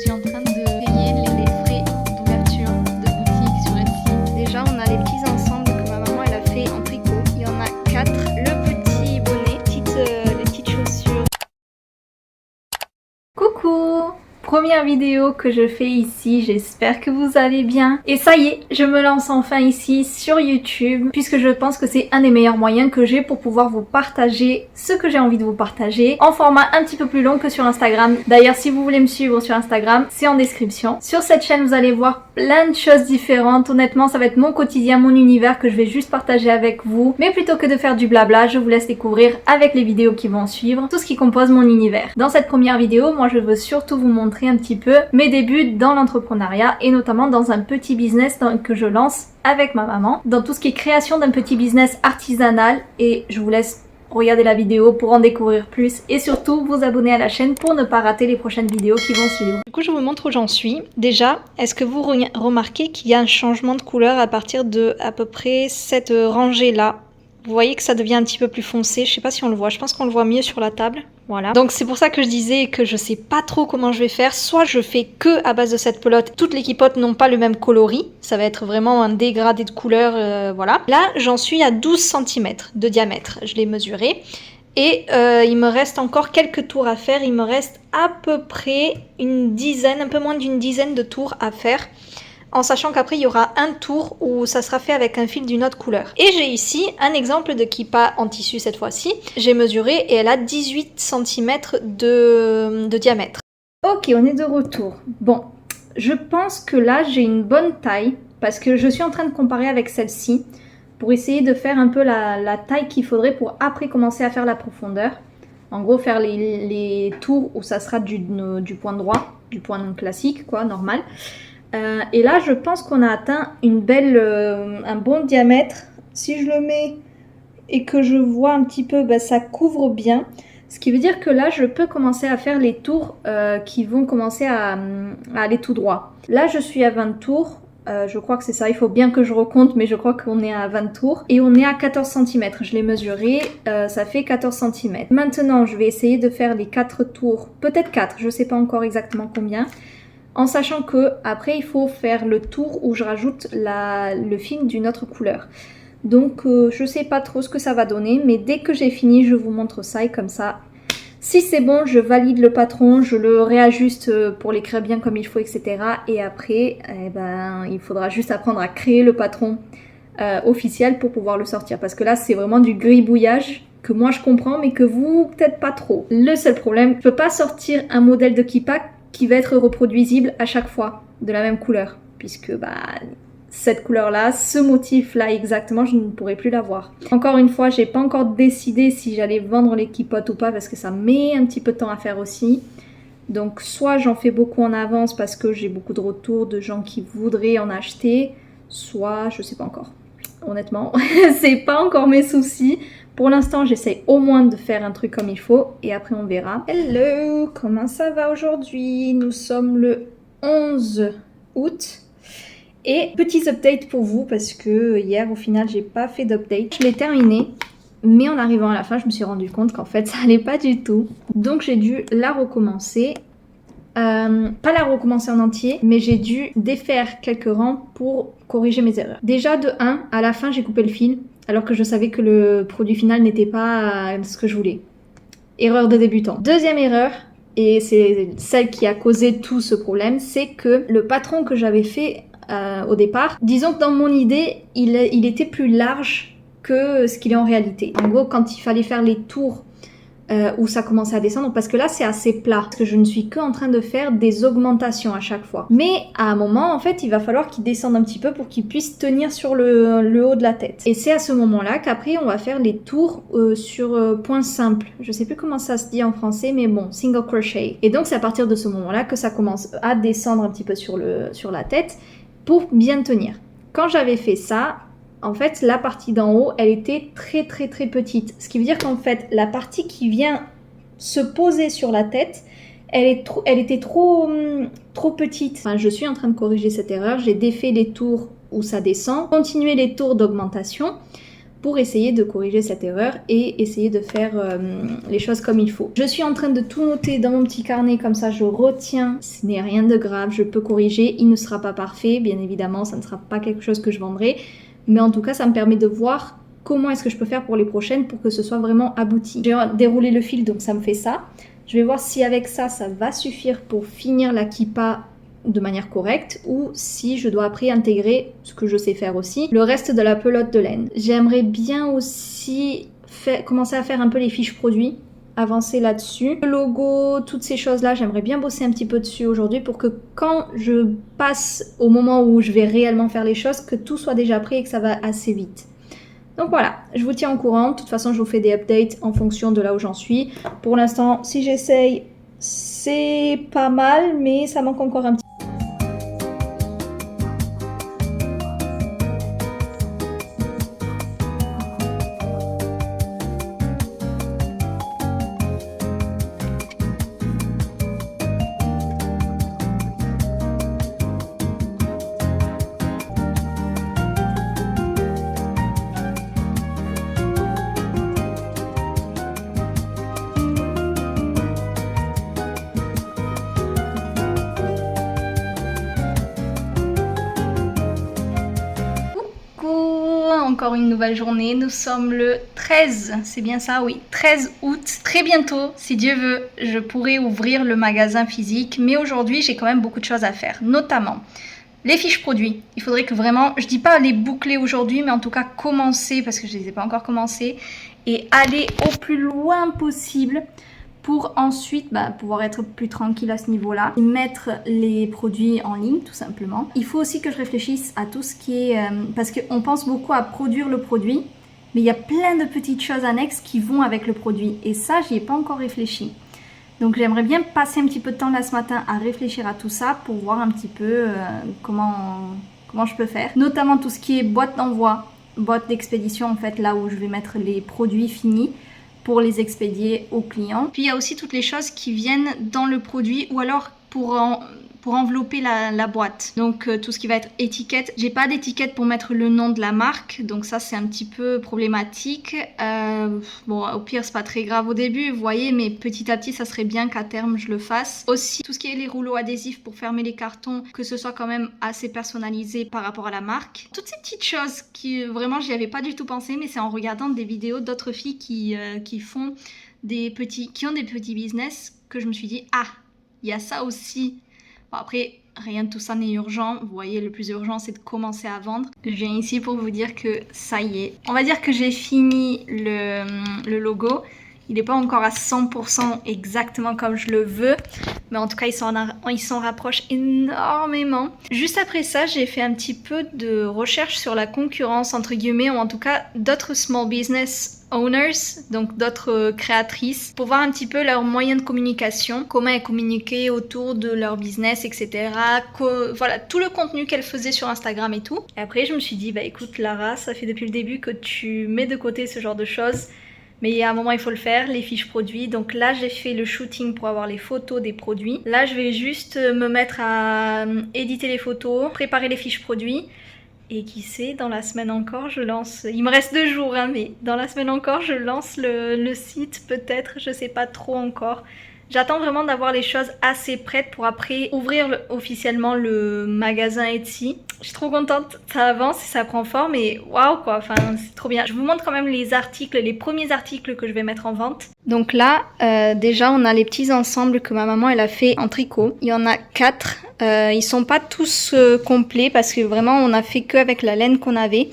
suis en train de payer les frais d'ouverture de boutique sur Etsy. Déjà, on a les petits ensembles que ma maman elle a fait en tricot. Il y en a 4. Le petit bonnet, les petites chaussures. Coucou! Première vidéo que je fais ici, j'espère que vous allez bien. Et ça y est, je me lance enfin ici sur YouTube, puisque je pense que c'est un des meilleurs moyens que j'ai pour pouvoir vous partager ce que j'ai envie de vous partager, en format un petit peu plus long que sur Instagram. D'ailleurs, si vous voulez me suivre sur Instagram, c'est en description. Sur cette chaîne, vous allez voir plein de choses différentes. Honnêtement, ça va être mon quotidien, mon univers que je vais juste partager avec vous. Mais plutôt que de faire du blabla, je vous laisse découvrir avec les vidéos qui vont suivre tout ce qui compose mon univers. Dans cette première vidéo, moi je veux surtout vous montrer un petit peu mes débuts dans l'entrepreneuriat et notamment dans un petit business que je lance avec ma maman, dans tout ce qui est création d'un petit business artisanal, et je vous laisse regarder la vidéo pour en découvrir plus et surtout vous abonner à la chaîne pour ne pas rater les prochaines vidéos qui vont suivre. Du coup, je vous montre où j'en suis. Déjà, est-ce que vous remarquez qu'il y a un changement de couleur à partir de à peu près cette rangée là? Vous voyez que ça devient un petit peu plus foncé. Je sais pas si on le voit. Je pense qu'on le voit mieux sur la table. Voilà. Donc c'est pour ça que je disais que je sais pas trop comment je vais faire. Soit je fais que à base de cette pelote. Toutes les quipotes n'ont pas le même coloris. Ça va être vraiment un dégradé de couleurs. Voilà. Là, j'en suis à 12 cm de diamètre. Je l'ai mesuré. Et il me reste encore quelques tours à faire. Il me reste à peu près une dizaine, un peu moins d'une dizaine de tours à faire. En sachant qu'après il y aura un tour où ça sera fait avec un fil d'une autre couleur. Et j'ai ici un exemple de kippa en tissu cette fois-ci. J'ai mesuré et elle a 18 cm de diamètre. Ok, on est de retour. Bon, je pense que là j'ai une bonne taille parce que je suis en train de comparer avec celle-ci pour essayer de faire un peu la taille qu'il faudrait pour après commencer à faire la profondeur. En gros, faire les tours où ça sera du point droit, du point classique, quoi, normal. Et là, je pense qu'on a atteint un bon diamètre. Si je le mets et que je vois un petit peu, bah, ça couvre bien. Ce qui veut dire que là, je peux commencer à faire les tours qui vont commencer à aller tout droit. Là, je suis à 20 tours. Je crois que c'est ça. Il faut bien que je recompte, mais je crois qu'on est à 20 tours. Et on est à 14 cm. Je l'ai mesuré. Ça fait 14 cm. Maintenant, je vais essayer de faire les 4 tours. Peut-être 4. Je ne sais pas encore exactement combien. En sachant que après il faut faire le tour où je rajoute le fil d'une autre couleur. Donc je sais pas trop ce que ça va donner, mais dès que j'ai fini je vous montre ça et comme ça, si c'est bon je valide le patron, je le réajuste pour l'écrire bien comme il faut, etc. Et après il faudra juste apprendre à créer le patron officiel pour pouvoir le sortir. Parce que là c'est vraiment du gribouillage que moi je comprends mais que vous peut-être pas trop. Le seul problème, je peux pas sortir un modèle de kippa qui va être reproduisible à chaque fois de la même couleur, puisque cette couleur là, ce motif là exactement, je ne pourrai plus l'avoir. Encore une fois, j'ai pas encore décidé si j'allais vendre les kippotes ou pas parce que ça met un petit peu de temps à faire aussi. Donc soit j'en fais beaucoup en avance parce que j'ai beaucoup de retours de gens qui voudraient en acheter, soit je sais pas encore. Honnêtement, c'est pas encore mes soucis. Pour l'instant, j'essaie au moins de faire un truc comme il faut et après on verra. Hello, comment ça va aujourd'hui? Nous sommes le 11 août. Et petits updates pour vous parce que hier au final j'ai pas fait d'update. Je l'ai terminé, mais en arrivant à la fin je me suis rendu compte qu'en fait ça allait pas du tout. Donc j'ai dû la recommencer. Pas la recommencer en entier, mais j'ai dû défaire quelques rangs pour corriger mes erreurs. Déjà de 1, à la fin j'ai coupé le fil, alors que je savais que le produit final n'était pas ce que je voulais. Erreur de débutant. Deuxième erreur, et c'est celle qui a causé tout ce problème, c'est que le patron que j'avais fait au départ, disons que dans mon idée, il était plus large que ce qu'il est en réalité. En gros, quand il fallait faire les tours où ça commençait à descendre, parce que là c'est assez plat, parce que je ne suis que en train de faire des augmentations à chaque fois. Mais à un moment en fait il va falloir qu'il descende un petit peu pour qu'il puisse tenir sur le haut de la tête. Et c'est à ce moment là qu'après on va faire les tours sur point simple. Je sais plus comment ça se dit en français, mais bon, single crochet. Et donc c'est à partir de ce moment là que ça commence à descendre un petit peu sur la tête pour bien tenir. Quand j'avais fait ça, en fait, la partie d'en haut, elle était très très très petite. Ce qui veut dire qu'en fait, la partie qui vient se poser sur la tête, elle était trop petite. Enfin, je suis en train de corriger cette erreur. J'ai défait les tours où ça descend, continué les tours d'augmentation pour essayer de corriger cette erreur et essayer de faire les choses comme il faut. Je suis en train de tout noter dans mon petit carnet, comme ça je retiens, ce n'est rien de grave, je peux corriger, il ne sera pas parfait, bien évidemment ça ne sera pas quelque chose que je vendrai, mais en tout cas ça me permet de voir comment est-ce que je peux faire pour les prochaines pour que ce soit vraiment abouti. J'ai déroulé le fil, donc ça me fait ça. Je vais voir si avec ça, ça va suffire pour finir la kippa de manière correcte ou si je dois après intégrer, ce que je sais faire aussi, le reste de la pelote de laine. J'aimerais bien aussi commencer à faire un peu les fiches produits, avancer là-dessus. Le logo, toutes ces choses-là, j'aimerais bien bosser un petit peu dessus aujourd'hui pour que quand je passe au moment où je vais réellement faire les choses, que tout soit déjà prêt et que ça va assez vite. Donc voilà, je vous tiens au courant. De toute façon, je vous fais des updates en fonction de là où j'en suis. Pour l'instant, si j'essaye, c'est pas mal, mais ça manque encore un petit peu. Encore une nouvelle journée, nous sommes le 13, c'est bien ça, oui, 13 août. Très bientôt, si Dieu veut, je pourrai ouvrir le magasin physique, mais aujourd'hui j'ai quand même beaucoup de choses à faire, notamment les fiches produits. Il faudrait que vraiment, je dis pas les boucler aujourd'hui, mais en tout cas commencer, parce que je les ai pas encore commencées, et aller au plus loin possible pour ensuite pouvoir être plus tranquille à ce niveau-là et mettre les produits en ligne tout simplement. Il faut aussi que je réfléchisse à tout ce qui est... parce qu'on pense beaucoup à produire le produit, mais il y a plein de petites choses annexes qui vont avec le produit et ça, j'y ai pas encore réfléchi. Donc j'aimerais bien passer un petit peu de temps là ce matin à réfléchir à tout ça pour voir un petit peu comment je peux faire. Notamment tout ce qui est boîte d'envoi, boîte d'expédition en fait, là où je vais mettre les produits finis pour les expédier aux clients. Puis il y a aussi toutes les choses qui viennent dans le produit ou alors pour envelopper la boîte. Donc tout ce qui va être étiquette. J'ai pas d'étiquette pour mettre le nom de la marque, donc ça c'est un petit peu problématique. Bon, au pire c'est pas très grave au début, vous voyez, mais petit à petit ça serait bien qu'à terme je le fasse. Aussi tout ce qui est les rouleaux adhésifs pour fermer les cartons, que ce soit quand même assez personnalisé par rapport à la marque. Toutes ces petites choses qui vraiment j'y avais pas du tout pensé, mais c'est en regardant des vidéos d'autres filles qui ont des petits business que je me suis dit ah, il y a ça aussi. Bon, après, rien de tout ça n'est urgent. Vous voyez, le plus urgent, c'est de commencer à vendre. Je viens ici pour vous dire que ça y est. On va dire que j'ai fini le logo. Il n'est pas encore à 100% exactement comme je le veux. Mais en tout cas, il s'en rapproche énormément. Juste après ça, j'ai fait un petit peu de recherche sur la concurrence, entre guillemets, ou en tout cas d'autres small business owners, donc d'autres créatrices, pour voir un petit peu leurs moyens de communication, comment elles communiquaient autour de leur business, etc. Voilà, tout le contenu qu'elles faisaient sur Instagram et tout. Et après, je me suis dit, bah écoute Lara, ça fait depuis le début que tu mets de côté ce genre de choses. Mais il y a un moment, il faut le faire, les fiches produits. Donc là, j'ai fait le shooting pour avoir les photos des produits. Là, je vais juste me mettre à éditer les photos, préparer les fiches produits. Et qui sait, dans la semaine encore, je lance... Il me reste 2 jours, hein, mais dans la semaine encore, je lance le site, peut-être. Je sais pas trop encore. J'attends vraiment d'avoir les choses assez prêtes pour après ouvrir officiellement le magasin Etsy. Je suis trop contente, ça avance et ça prend forme et waouh quoi, enfin c'est trop bien. Je vous montre quand même les articles, les premiers articles que je vais mettre en vente. Donc là, déjà on a les petits ensembles que ma maman elle a fait en tricot. Il y en a 4, ils sont pas tous complets parce que vraiment on a fait que avec la laine qu'on avait.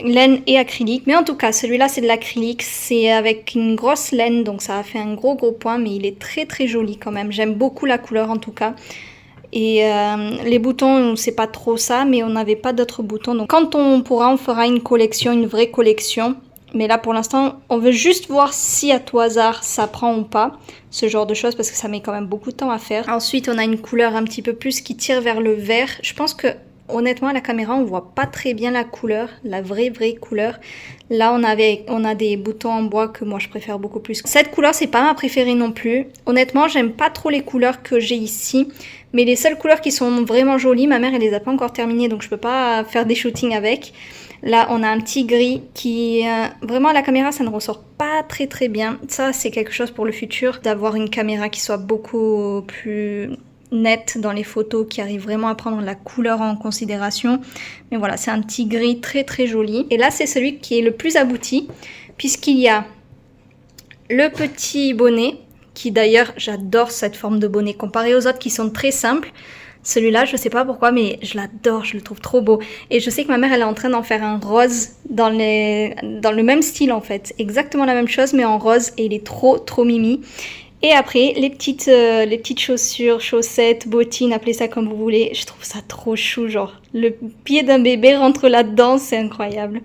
Laine et acrylique, mais en tout cas celui-là c'est de l'acrylique, c'est avec une grosse laine donc ça a fait un gros point, mais il est très très joli quand même, j'aime beaucoup la couleur en tout cas. Et les boutons c'est pas trop ça, mais on n'avait pas d'autres boutons, donc quand on pourra on fera une collection, une vraie collection, mais là pour l'instant on veut juste voir si à tout hasard ça prend ou pas, ce genre de choses, parce que ça met quand même beaucoup de temps à faire. Ensuite on a une couleur un petit peu plus qui tire vers le vert, je pense que honnêtement à la caméra on voit pas très bien la couleur, la vraie couleur. Là on a des boutons en bois que moi je préfère beaucoup plus. Cette couleur c'est pas ma préférée non plus. Honnêtement j'aime pas trop les couleurs que j'ai ici. Mais les seules couleurs qui sont vraiment jolies, ma mère elle les a pas encore terminées donc je peux pas faire des shootings avec. Là on a un petit gris qui vraiment à la caméra ça ne ressort pas très bien. Ça c'est quelque chose pour le futur, d'avoir une caméra qui soit beaucoup plus nette dans les photos, qui arrive vraiment à prendre la couleur en considération. Mais voilà, c'est un petit gris très joli. Et là c'est celui qui est le plus abouti, puisqu'il y a le petit bonnet, qui d'ailleurs j'adore cette forme de bonnet comparé aux autres qui sont très simples. Celui-là, je sais pas pourquoi, mais je l'adore, je le trouve trop beau. Et je sais que ma mère, elle est en train d'en faire un rose dans le même style en fait. Exactement la même chose, mais en rose. Et il est trop mimi. Et après, les petites chaussures, chaussettes, bottines, appelez ça comme vous voulez. Je trouve ça trop chou, genre le pied d'un bébé rentre là-dedans, c'est incroyable.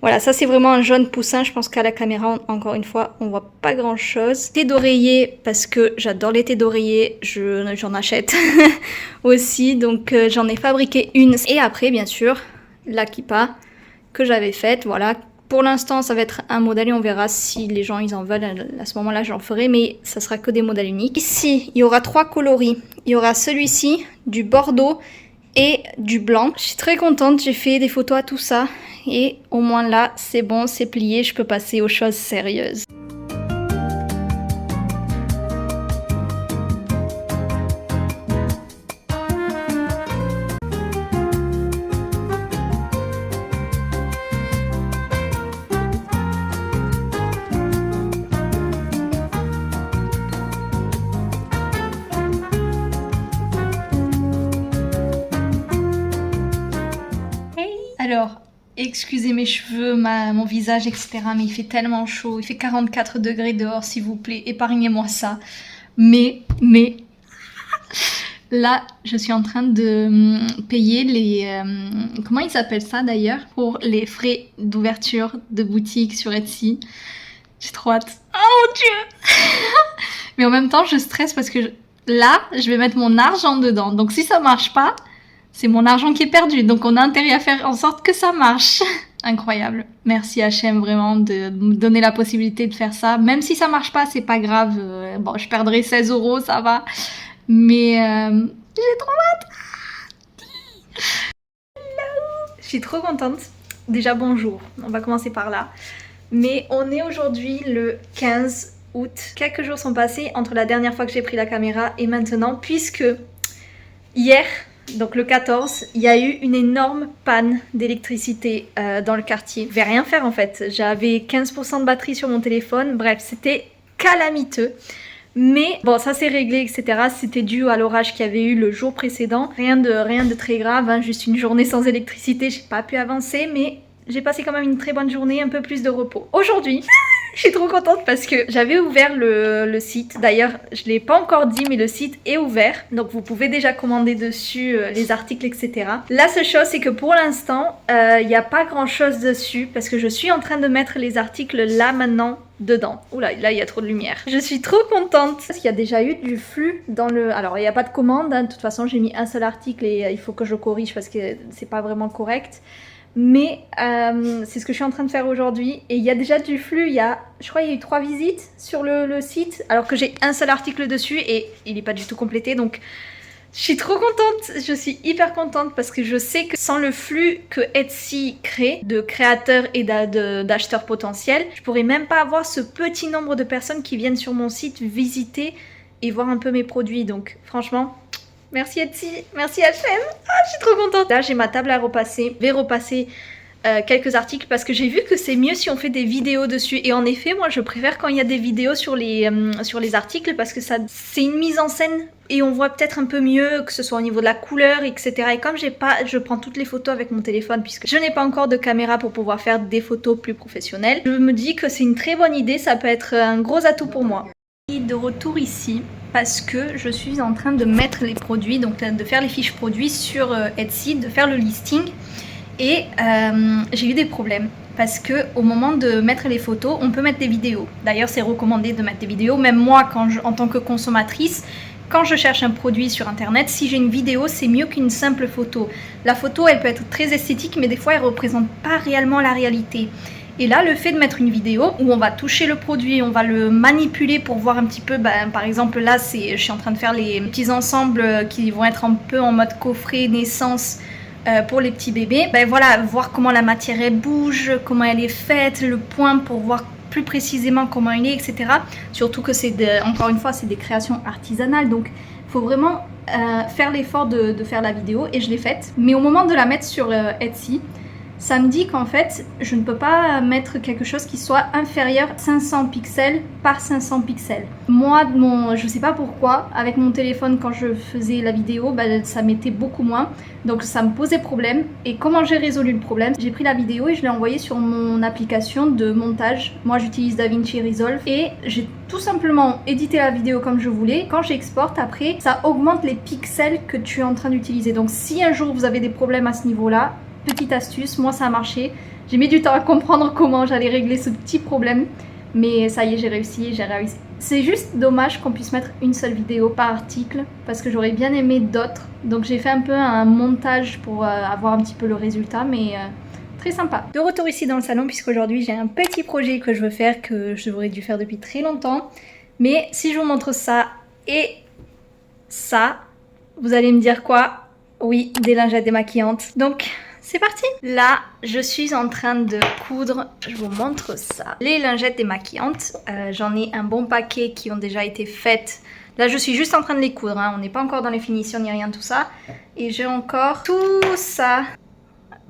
Voilà, ça c'est vraiment un jaune poussin. Je pense qu'à la caméra, encore une fois, on voit pas grand-chose. Thé d'oreiller, parce que j'adore les thés d'oreiller, j'en achète aussi. Donc j'en ai fabriqué une. Et après, bien sûr, la kippa que j'avais faite, voilà. Pour l'instant, ça va être un modèle et on verra si les gens ils en veulent. À ce moment-là, j'en ferai, mais ça sera que des modèles uniques. Ici, il y aura 3 coloris. Il y aura celui-ci, du bordeaux et du blanc. Je suis très contente, j'ai fait des photos à tout ça. Et au moins là, c'est bon, c'est plié, je peux passer aux choses sérieuses. Alors, excusez mes cheveux, mon visage, etc. Mais il fait tellement chaud. Il fait 44 degrés dehors, s'il vous plaît. Épargnez-moi ça. Mais, là, je suis en train de payer les... comment ils appellent ça d'ailleurs? Pour les frais d'ouverture de boutique sur Etsy. J'ai trop hâte. Oh mon Dieu. Mais en même temps, je stresse parce que là, je vais mettre mon argent dedans. Donc si ça marche pas... c'est mon argent qui est perdu, donc on a intérêt à faire en sorte que ça marche. Incroyable. Merci H&M vraiment de me donner la possibilité de faire ça. Même si ça marche pas, c'est pas grave. Bon, je perdrai 16 €, ça va. Mais j'ai trop hâte. Je suis trop contente. Déjà bonjour, on va commencer par là. Mais on est aujourd'hui le 15 août. Quelques jours sont passés entre la dernière fois que j'ai pris la caméra et maintenant, puisque hier... donc le 14, il y a eu une énorme panne d'électricité dans le quartier. Je vais rien faire en fait, j'avais 15% de batterie sur mon téléphone, bref c'était calamiteux. Mais bon, ça s'est réglé, etc. C'était dû à l'orage qu'il y avait eu le jour précédent. Rien de très grave, hein, juste une journée sans électricité, j'ai pas pu avancer, mais j'ai passé quand même une très bonne journée, un peu plus de repos. Aujourd'hui, je suis trop contente parce que j'avais ouvert le site. D'ailleurs, je ne l'ai pas encore dit, mais le site est ouvert. Donc vous pouvez déjà commander dessus les articles, etc. La seule chose, c'est que pour l'instant, il n'y a pas grand-chose dessus parce que je suis en train de mettre les articles là maintenant dedans. Oula, là il y a trop de lumière. Je suis trop contente parce qu'il y a déjà eu du flux dans le... alors il n'y a pas de commande, hein. De toute façon j'ai mis un seul article et il faut que je corrige parce que c'est pas vraiment correct. Mais c'est ce que je suis en train de faire aujourd'hui. Et il y a déjà du flux, je crois qu'il y a eu 3 visites sur le site, alors que j'ai un seul article dessus et il n'est pas du tout complété. Donc je suis trop contente, je suis hyper contente parce que je sais que sans le flux que Etsy crée de créateurs et d'acheteurs potentiels, je pourrais même pas avoir ce petit nombre de personnes qui viennent sur mon site visiter et voir un peu mes produits. Donc franchement... merci Etsy, merci H&M, je suis trop contente. Là j'ai ma table à repasser, je vais repasser quelques articles parce que j'ai vu que c'est mieux si on fait des vidéos dessus. Et en effet, moi je préfère quand il y a des vidéos sur les articles parce que c'est une mise en scène et on voit peut-être un peu mieux, que ce soit au niveau de la couleur, etc. Et comme je prends toutes les photos avec mon téléphone puisque je n'ai pas encore de caméra pour pouvoir faire des photos plus professionnelles, je me dis que c'est une très bonne idée, ça peut être un gros atout pour moi. De retour ici parce que je suis en train de mettre les produits, donc de faire les fiches produits sur Etsy, de faire le listing et j'ai eu des problèmes parce que au moment de mettre les photos, on peut mettre des vidéos. D'ailleurs, c'est recommandé de mettre des vidéos. Même moi, en tant que consommatrice, quand je cherche un produit sur internet, si j'ai une vidéo, c'est mieux qu'une simple photo. La photo, elle peut être très esthétique, mais des fois, elle ne représente pas réellement la réalité. Et là, le fait de mettre une vidéo où on va toucher le produit, on va le manipuler pour voir un petit peu, par exemple là, je suis en train de faire les petits ensembles qui vont être un peu en mode coffret naissance pour les petits bébés. Ben voilà, voir comment la matière elle bouge, comment elle est faite, le point pour voir plus précisément comment il est, etc. Surtout que encore une fois, c'est des créations artisanales, donc il faut vraiment faire l'effort de faire la vidéo, et je l'ai faite. Mais au moment de la mettre sur Etsy, ça me dit qu'en fait, je ne peux pas mettre quelque chose qui soit inférieur à 500 pixels par 500 pixels. Moi, je sais pas pourquoi, avec mon téléphone, quand je faisais la vidéo, ça mettait beaucoup moins. Donc ça me posait problème. Et comment j'ai résolu le problème? J'ai pris la vidéo et je l'ai envoyée sur mon application de montage. Moi, j'utilise DaVinci Resolve. Et j'ai tout simplement édité la vidéo comme je voulais. Quand j'exporte, après, ça augmente les pixels que tu es en train d'utiliser. Donc si un jour vous avez des problèmes à ce niveau-là, petite astuce, moi ça a marché. J'ai mis du temps à comprendre comment j'allais régler ce petit problème, mais ça y est, j'ai réussi. C'est juste dommage qu'on puisse mettre une seule vidéo par article, parce que j'aurais bien aimé d'autres. Donc j'ai fait un peu un montage pour avoir un petit peu le résultat, mais très sympa. De retour ici dans le salon, puisqu'aujourd'hui j'ai un petit projet que je veux faire, que j'aurais dû faire depuis très longtemps. Mais si je vous montre ça et ça, vous allez me dire quoi? Oui, des lingettes démaquillantes. Donc c'est parti! Là, je suis en train de coudre, je vous montre ça. Les lingettes démaquillantes, j'en ai un bon paquet qui ont déjà été faites. Là, je suis juste en train de les coudre, hein. On n'est pas encore dans les finitions ni rien de tout ça. Et j'ai encore tout ça,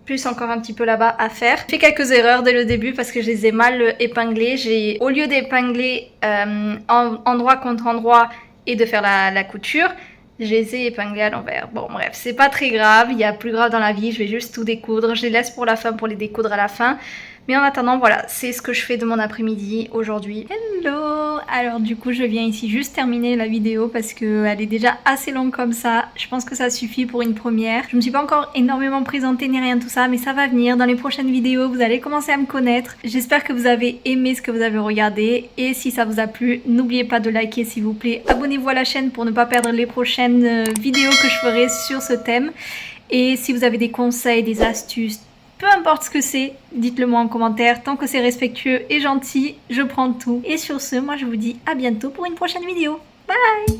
plus encore un petit peu là-bas à faire. J'ai fait quelques erreurs dès le début parce que je les ai mal épinglées. Au lieu d'épingler endroit contre endroit et de faire la couture, je les ai épinglés à l'envers. Bon bref, c'est pas très grave, il y a plus grave dans la vie, je vais juste tout découdre. Je les laisse pour la fin, pour les découdre à la fin. Mais en attendant, voilà, c'est ce que je fais de mon après-midi aujourd'hui. Hello! Alors du coup, je viens ici juste terminer la vidéo parce qu'elle est déjà assez longue comme ça. Je pense que ça suffit pour une première. Je me suis pas encore énormément présentée ni rien de tout ça, mais ça va venir. Dans les prochaines vidéos, vous allez commencer à me connaître. J'espère que vous avez aimé ce que vous avez regardé. Et si ça vous a plu, n'oubliez pas de liker s'il vous plaît. Abonnez-vous à la chaîne pour ne pas perdre les prochaines vidéos que je ferai sur ce thème. Et si vous avez des conseils, des astuces, peu importe ce que c'est, dites-le moi en commentaire. Tant que c'est respectueux et gentil, je prends tout. Et sur ce, moi je vous dis à bientôt pour une prochaine vidéo. Bye!